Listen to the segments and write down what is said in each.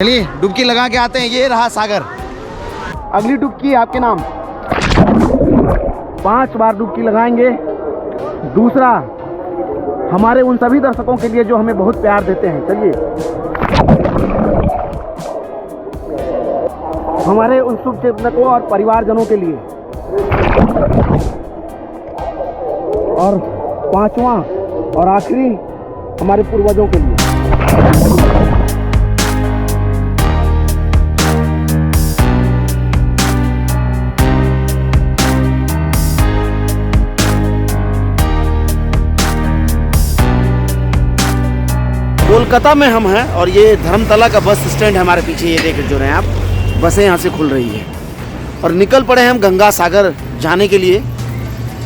चलिए डुबकी लगा के आते हैं। ये रहा सागर। अगली डुबकी आपके नाम। 5 बार डुबकी लगाएंगे। दूसरा हमारे उन सभी दर्शकों के लिए जो हमें बहुत प्यार देते हैं। चलिए, हमारे उन शुभचिंतकों और परिवारजनों के लिए। और 5वां और आखिरी हमारे पूर्वजों के लिए। कोलकाता में हम हैं और ये धर्मतला का बस स्टैंड है हमारे पीछे। ये देख जो रहे हैं आप, बसें यहाँ से खुल रही है और निकल पड़े हैं हम गंगा सागर जाने के लिए।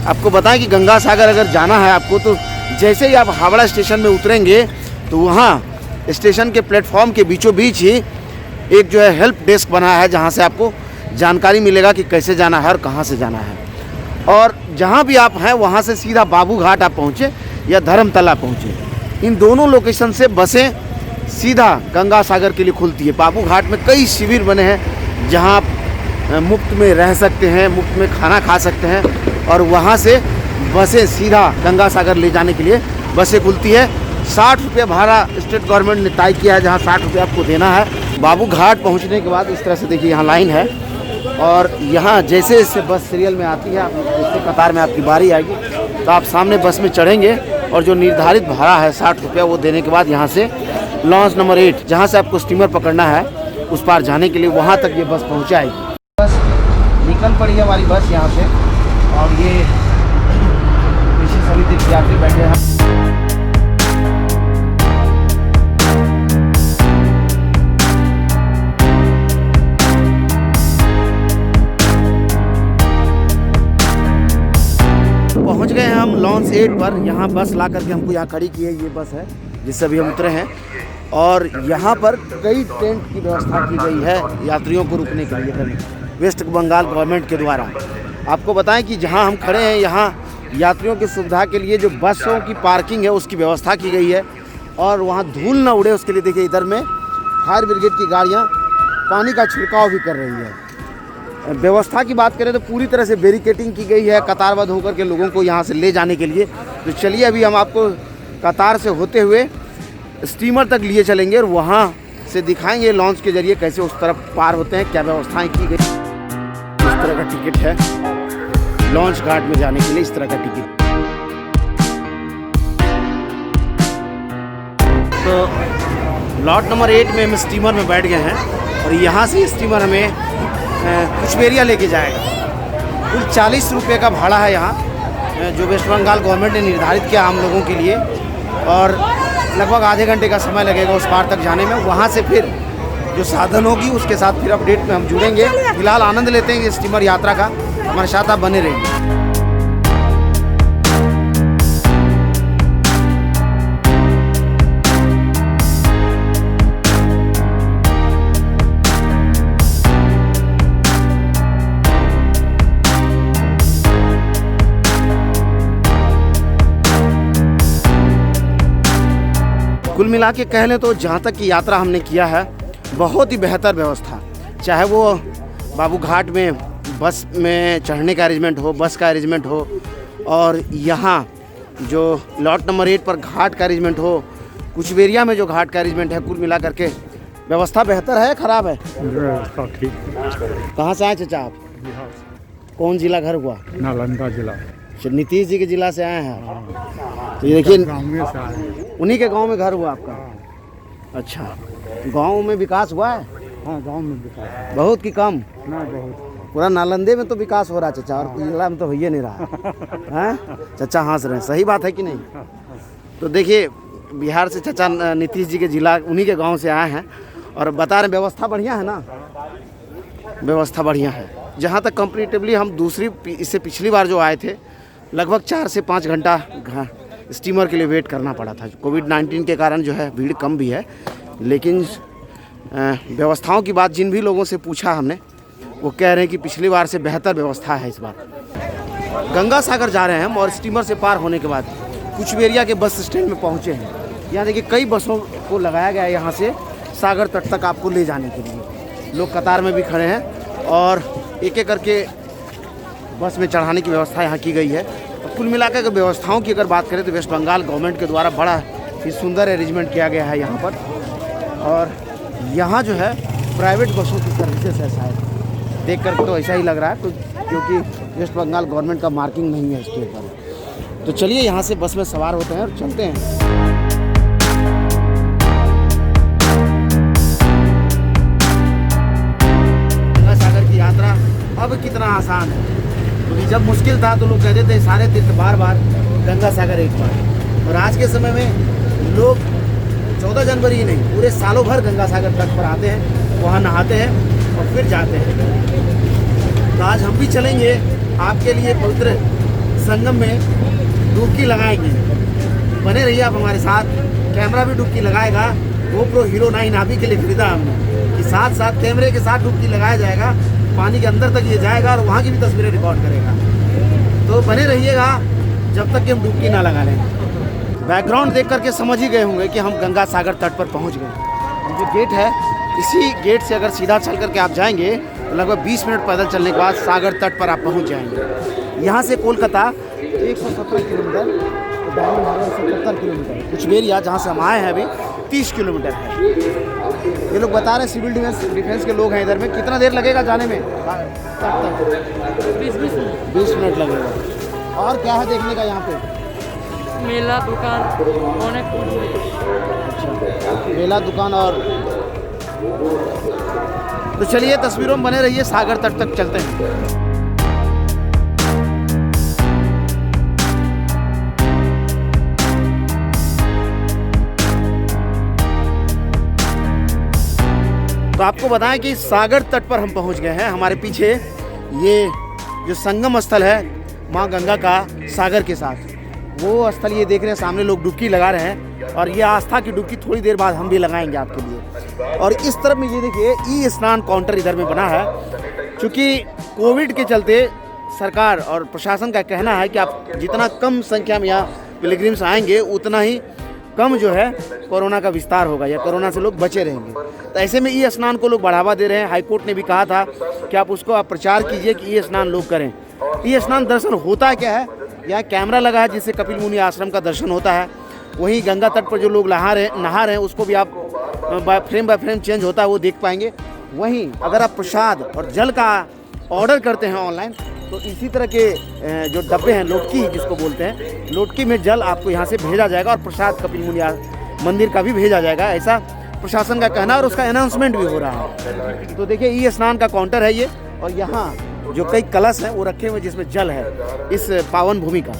आपको बताएं कि गंगा सागर अगर जाना है आपको तो जैसे ही आप हावड़ा स्टेशन में उतरेंगे तो वहाँ स्टेशन के प्लेटफॉर्म के बीचों बीच ही एक जो है हेल्प डेस्क बना है, जहाँ से आपको जानकारी मिलेगा कि कैसे जाना है और कहाँ से जाना है। और जहाँ भी आप हैं वहाँ से सीधा बाबू घाट आप पहुँचे या धर्मतला पहुँचे, इन दोनों लोकेशन से बसें सीधा गंगा सागर के लिए खुलती है। बाबू घाट में कई शिविर बने हैं जहां आप मुफ्त में रह सकते हैं, मुफ्त में खाना खा सकते हैं और वहां से बसें सीधा गंगा सागर ले जाने के लिए बसें खुलती है। 60 रुपये भाड़ा स्टेट गवर्नमेंट ने तय किया है, जहां 60 रुपये आपको देना है। बाबू घाट पहुँचने के बाद इस तरह से देखिए यहाँ लाइन है और यहाँ जैसे जैसे बस सीरियल में आती है, जैसे कतार में आपकी बारी आएगी तो आप सामने बस में चढ़ेंगे और जो निर्धारित भाड़ा है 60 रुपया, वो देने के बाद यहाँ से लॉन्च नंबर 8 जहाँ से आपको स्टीमर पकड़ना है उस पार जाने के लिए, वहाँ तक ये बस पहुँचाएगी। बस निकल पड़ी है हमारी बस यहाँ से और ये पीछे सभी तीर्थ यात्री बैठे हैं। पहुंच गए हैं हम लॉन्च 8 पर। यहाँ बस ला करके हमको यहाँ खड़ी की है। ये बस है जिससे अभी हम उतरे हैं और यहाँ पर कई टेंट की व्यवस्था की गई है यात्रियों को रुकने के लिए वेस्ट बंगाल गवर्नमेंट के द्वारा। आपको बताएं कि जहाँ हम खड़े हैं यहाँ यात्रियों की सुविधा के लिए जो बसों की पार्किंग है उसकी व्यवस्था की गई है और वहाँ धूल न उड़े उसके लिए देखिए इधर में फायर ब्रिगेड की गाड़ियाँ पानी का छिड़काव भी कर रही है। व्यवस्था की बात करें तो पूरी तरह से बैरिकेटिंग की गई है कतारबद्ध होकर के लोगों को यहाँ से ले जाने के लिए। तो चलिए अभी हम आपको कतार से होते हुए स्टीमर तक लिए चलेंगे और वहाँ से दिखाएंगे लॉन्च के जरिए कैसे उस तरफ पार होते हैं, क्या व्यवस्थाएं की गई। इस तरह का टिकट है लॉन्च घाट में जाने के लिए, इस तरह का टिकट। तो लॉट नंबर 8 में हम स्टीमर में बैठ गए हैं और यहाँ से स्टीमर हमें कुचबेरिया लेके जाएगा। कुल 40 रुपये का भाड़ा है यहाँ जो वेस्ट बंगाल गवर्नमेंट ने निर्धारित किया आम लोगों के लिए और लगभग आधे घंटे का समय लगेगा उस पार तक जाने में। वहाँ से फिर जो साधन होगी उसके साथ फिर अपडेट में हम जुड़ेंगे। फिलहाल आनंद लेते हैं स्टीमर यात्रा का। हमारे साथ आप बने रहिए। कुल मिला के कह लें तो जहाँ तक की यात्रा हमने किया है बहुत ही बेहतर व्यवस्था, चाहे वो बाबू घाट में बस में चढ़ने का अरेंजमेंट हो, बस का अरेंजमेंट हो और यहाँ जो लॉट नंबर 8 पर घाट का अरेंजमेंट हो, कुचबेरिया में जो घाट का अरेंजमेंट है। कुल मिला करके व्यवस्था बेहतर है, ख़राब है? कहाँ से आए चाचा आप? कौन जिला घर हुआ? नालंदा जिला। नीतीश जी के जिला से आए हैं। तो ये देखिए उन्हीं के गांव में घर हुआ आपका? अच्छा, गांव में विकास हुआ है? हाँ, गांव में विकास बहुत की कम? ना, बहुत। पूरा नालंदे में तो विकास हो रहा है चाचा और जिला में तो हो ही नहीं रहा है। चाचा हंस रहे हैं, सही बात है कि नहीं? तो देखिए बिहार से चाचा नीतीश जी के जिला उन्हीं के गाँव से आए हैं और बता रहे व्यवस्था बढ़िया है ना? व्यवस्था बढ़िया है। जहाँ तक कंपेरेटिवली हम इससे पिछली बार जो आए थे लगभग 4 से 5 घंटा स्टीमर के लिए वेट करना पड़ा था। कोविड-19 के कारण जो है भीड़ कम भी है, लेकिन व्यवस्थाओं की बात जिन भी लोगों से पूछा हमने वो कह रहे हैं कि पिछली बार से बेहतर व्यवस्था है इस बार। गंगा सागर जा रहे हैं हम और स्टीमर से पार होने के बाद कुचबेरिया के बस स्टैंड में पहुंचे हैं। यहाँ देखिए कई बसों को लगाया गया है यहाँ से सागर तट तक आपको ले जाने के लिए। लोग कतार में भी खड़े हैं और एक एक करके बस में चढ़ाने की व्यवस्था यहाँ की गई है। और कुल मिलाकर के व्यवस्थाओं की अगर बात करें तो वेस्ट बंगाल गवर्नमेंट के द्वारा बड़ा ही सुंदर अरेंजमेंट किया गया है यहाँ पर। और यहाँ जो है प्राइवेट बसों की सर्विसेज है शायद, देख कर तो ऐसा ही लग रहा है क्योंकि वेस्ट बंगाल गवर्नमेंट का मार्किंग नहीं है इसके ऊपर। तो चलिए यहाँ से बस में सवार होते हैं और चलते हैं। गंगा सागर की यात्रा अब कितना आसान है, क्योंकि जब मुश्किल था तो लोग कहते थे सारे तीर्थ बार बार, गंगा सागर एक बार। और आज के समय में लोग 14 जनवरी ही नहीं, पूरे सालों भर गंगा सागर तट पर आते हैं, वहाँ नहाते हैं और फिर जाते हैं। तो आज हम भी चलेंगे आपके लिए पवित्र संगम में डुबकी लगाएंगे। बने रहिए आप हमारे साथ। कैमरा भी डुबकी लगाएगा। GoPro Hero 9 आप ही के लिए खरीदा हमने कि साथ साथ कैमरे के साथ डुबकी लगाया जाएगा, पानी के अंदर तक ये जाएगा और वहाँ की भी तस्वीरें रिकॉर्ड करेगा। तो बने रहिएगा जब तक कि हम डुबकी ना लगा लें। बैकग्राउंड देख करके समझ ही गए होंगे कि हम गंगा सागर तट पर पहुँच गए। जो गेट है, इसी गेट से अगर सीधा चल करके आप जाएंगे तो लगभग 20 मिनट पैदल चलने के बाद सागर तट पर आप पहुंच जाएंगे। यहाँ से कोलकाता 170 किलोमीटर, डायमंड हार्बर 77 किलोमीटर, कुछ बेरिया जहाँ से हम आए हैं अभी 30 किलोमीटर है। ये लोग बता रहे हैं सिविल डिफेंस के लोग हैं इधर में। कितना देर लगेगा जाने में? 20 मिनट लगेगा। और क्या है देखने का यहाँ पे? मेला दुकान, अच्छा, मेला दुकान। और तो चलिए तस्वीरों में बने रहिए, सागर तट तक चलते हैं। तो आपको बताएं कि सागर तट पर हम पहुंच गए हैं। हमारे पीछे ये जो संगम स्थल है मां गंगा का सागर के साथ, वो स्थल ये देख रहे हैं सामने, लोग डुबकी लगा रहे हैं। और ये आस्था की डुबकी थोड़ी देर बाद हम भी लगाएंगे आपके लिए। और इस तरफ में ये देखिए ई स्नान काउंटर इधर में बना है। क्योंकि कोविड के चलते सरकार और प्रशासन का कहना है कि आप जितना कम संख्या में यहाँ पिलग्रिम्स आएंगे उतना ही कम जो है कोरोना का विस्तार होगा या कोरोना से लोग बचे रहेंगे। तो ऐसे में ई स्नान को लोग बढ़ावा दे रहे हैं। हाईकोर्ट ने भी कहा था कि आप उसको प्रचार कीजिए कि ई स्नान लोग करें। ई स्नान दर्शन होता क्या है, यहाँ कैमरा लगा है जिससे कपिल मुनि आश्रम का दर्शन होता है। वहीं गंगा तट पर जो लोग नहा रहे हैं उसको भी आप फ्रेम बाय फ्रेम चेंज होता है, वो देख पाएंगे। वहीं अगर आप प्रसाद और जल का ऑर्डर करते हैं ऑनलाइन तो इसी तरह के जो डब्बे हैं, लोटकी जिसको बोलते हैं, लोटकी में जल आपको यहाँ से भेजा जाएगा और प्रसाद कपिल मुनि मंदिर का भी भेजा जाएगा, ऐसा प्रशासन का कहना और उसका अनाउंसमेंट भी हो रहा है। तो देखिए ई स्नान का काउंटर है ये, और यहाँ जो कई कलश हैं वो रखे हुए जिसमें जल है इस पावन भूमि का।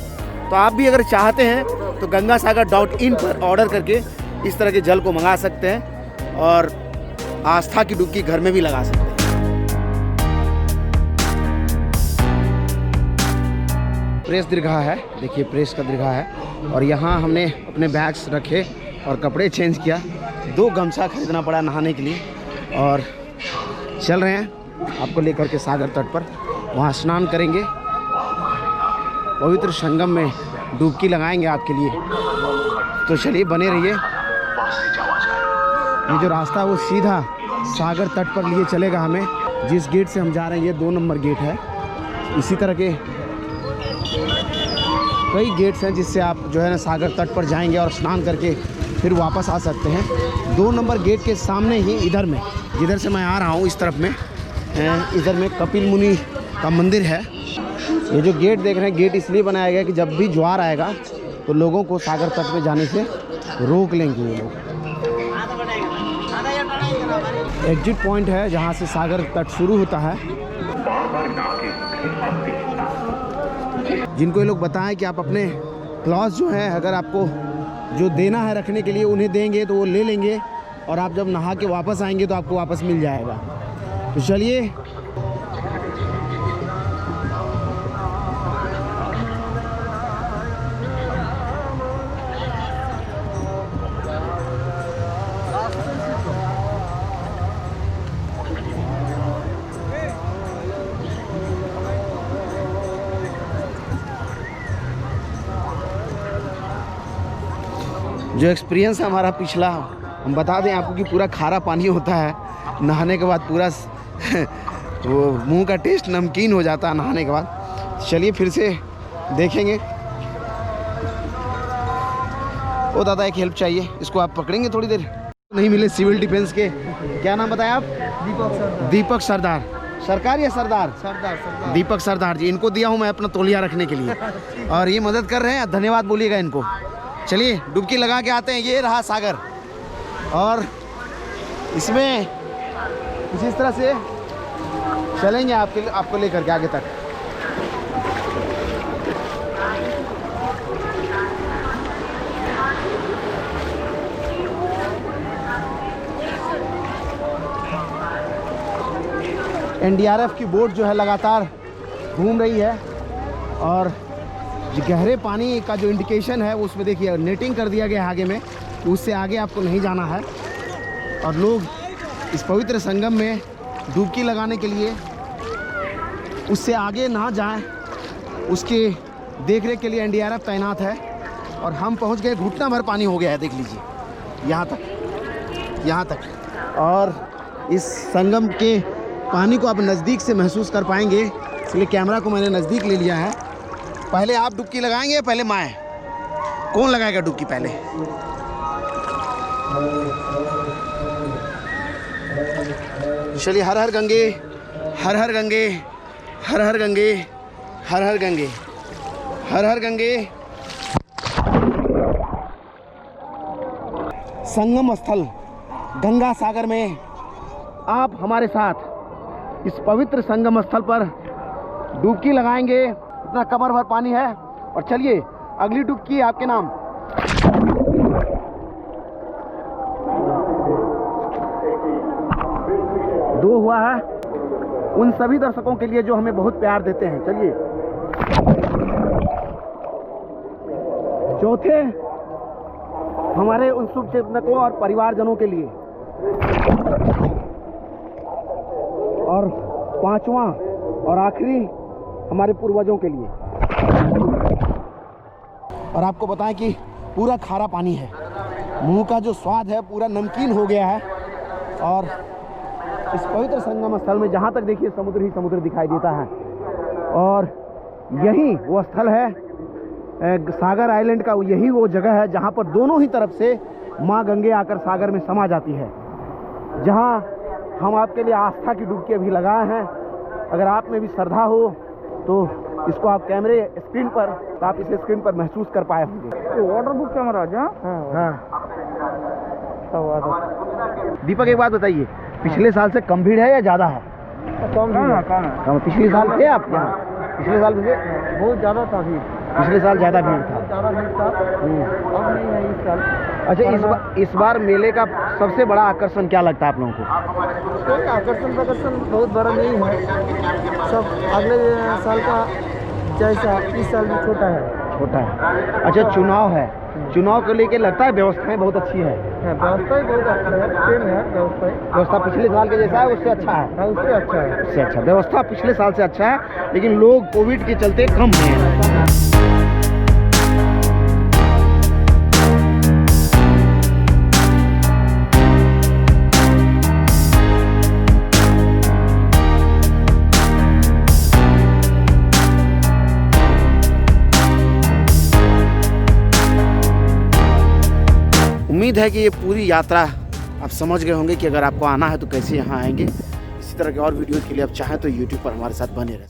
तो आप भी अगर चाहते हैं तो gangasagar.in पर ऑर्डर करके इस तरह के जल को मंगा सकते हैं और आस्था की डुबकी घर में भी लगा सकते हैं। प्रेस दीर्घा है, देखिए प्रेस का दीर्घा है। और यहाँ हमने अपने बैग्स रखे और कपड़े चेंज किया। 2 गमछा खरीदना पड़ा नहाने के लिए और चल रहे हैं आपको लेकर के सागर तट पर। वहाँ स्नान करेंगे, पवित्र संगम में डुबकी लगाएंगे आपके लिए। तो चलिए बने रहिए। ये जो रास्ता है वो सीधा सागर तट पर लिए चलेगा हमें। जिस गेट से हम जा रहे हैं ये 2 नंबर गेट है। इसी तरह के कई गेट्स हैं जिससे आप जो है ना सागर तट पर जाएंगे और स्नान करके फिर वापस आ सकते हैं। 2 नंबर गेट के सामने ही इधर में, जिधर से मैं आ रहा हूँ इस तरफ में, इधर में कपिल मुनि का मंदिर है। ये जो गेट देख रहे हैं, गेट इसलिए बनाया गया कि जब भी ज्वार आएगा तो लोगों को सागर तट में जाने से रोक लेंगे ये लोग। एग्जिट पॉइंट है जहाँ से सागर तट शुरू होता है। जिनको ये लोग बताएं कि आप अपने क्लॉथ जो है अगर आपको जो देना है रखने के लिए उन्हें देंगे तो वो ले लेंगे, और आप जब नहा के वापस आएंगे तो आपको वापस मिल जाएगा। तो चलिए जो एक्सपीरियंस है हमारा पिछला हम बता दें आपको कि पूरा खारा पानी होता है, नहाने के बाद पूरा वो मुंह का टेस्ट नमकीन हो जाता है नहाने के बाद। चलिए फिर से देखेंगे। ओ दादा एक हेल्प चाहिए, इसको आप पकड़ेंगे थोड़ी देर? नहीं मिले सिविल डिफेंस के, क्या नाम बताया आप? दीपक सरदार। सरकार या सरदार? सरदार। दीपक सरदार जी, इनको दिया हूँ मैं अपना तौलिया रखने के लिए और ये मदद कर रहे हैं, धन्यवाद बोलिएगा इनको। चलिए डुबकी लगा के आते हैं। ये रहा सागर और इसमें कुछ इस तरह से चलेंगे आपको लेकर के आगे तक। एनडीआरएफ की बोट जो है लगातार घूम रही है और जो गहरे पानी का जो इंडिकेशन है उसमें देखिए नेटिंग कर दिया गया है आगे में, उससे आगे आपको नहीं जाना है। और लोग इस पवित्र संगम में डुबकी लगाने के लिए उससे आगे ना जाएं, उसके देखरेख के लिए एनडीआरएफ तैनात है। और हम पहुंच गए, घुटना भर पानी हो गया है, देख लीजिए यहाँ तक। और इस संगम के पानी को आप नज़दीक से महसूस कर पाएंगे, इसलिए कैमरा को मैंने नज़दीक ले लिया है। पहले आप डुबकी लगाएंगे, पहले मैं? कौन लगाएगा डुबकी पहले? चलिए हर हर गंगे, हर हर गंगे, हर हर गंगे, हर हर गंगे, हर हर गंगे। संगम स्थल गंगा सागर में आप हमारे साथ इस पवित्र संगम स्थल पर डुबकी लगाएंगे। इतना कमर भर पानी है। और चलिए अगली डुबकी आपके नाम। दो हुआ है उन सभी दर्शकों के लिए जो हमें बहुत प्यार देते हैं। चलिए चौथे हमारे उन शुभचिंतकों और परिवारजनों के लिए, और पांचवा और आखिरी हमारे पूर्वजों के लिए। और आपको बताएं कि पूरा खारा पानी है, मुंह का जो स्वाद है पूरा नमकीन हो गया है। और इस पवित्र संगम स्थल में जहाँ तक देखिए समुद्र ही समुद्र दिखाई देता है। और यही वो स्थल है, सागर आइलैंड का यही वो जगह है जहाँ पर दोनों ही तरफ से माँ गंगे आकर सागर में समा जाती है, जहाँ हम आपके लिए आस्था की डुबकी भी लगाए हैं। अगर आप में भी श्रद्धा हो तो इसको आप कैमरे स्क्रीन पर, तो आप इसे स्क्रीन पर महसूस कर पाए होंगे। वाटर बुक कैमरा जा। हाँ। दीपक एक बात बताइए, पिछले साल से कम भीड़ है या ज़्यादा है? कम। पिछले साल थे आप यहाँ? पिछले साल मुझे बहुत ज़्यादा था भीड़। पिछले साल ज़्यादा भीड़ था। अब नहीं है इस साल। अच्छा, इस बार मेले का सबसे बड़ा आकर्षण क्या लगता है आप लोगों को? कोई आकर्षण बहुत बड़ा नहीं है, सब अगले साल का जैसा इस साल में छोटा है। अच्छा, चुनाव है, चुनाव को लेके लगता है व्यवस्थाएं बहुत अच्छी है। व्यवस्था ही बहुत अच्छा है, सेम है व्यवस्था पिछले साल के जैसा है, उससे अच्छा है? उससे अच्छा है। उससे अच्छा व्यवस्था पिछले साल से अच्छा है, लेकिन लोग कोविड के चलते कम हैं। उम्मीद है कि ये पूरी यात्रा आप समझ गए होंगे कि अगर आपको आना है तो कैसे यहाँ आएंगे। इसी तरह के और वीडियो के लिए आप चाहें तो YouTube पर हमारे साथ बने रहें।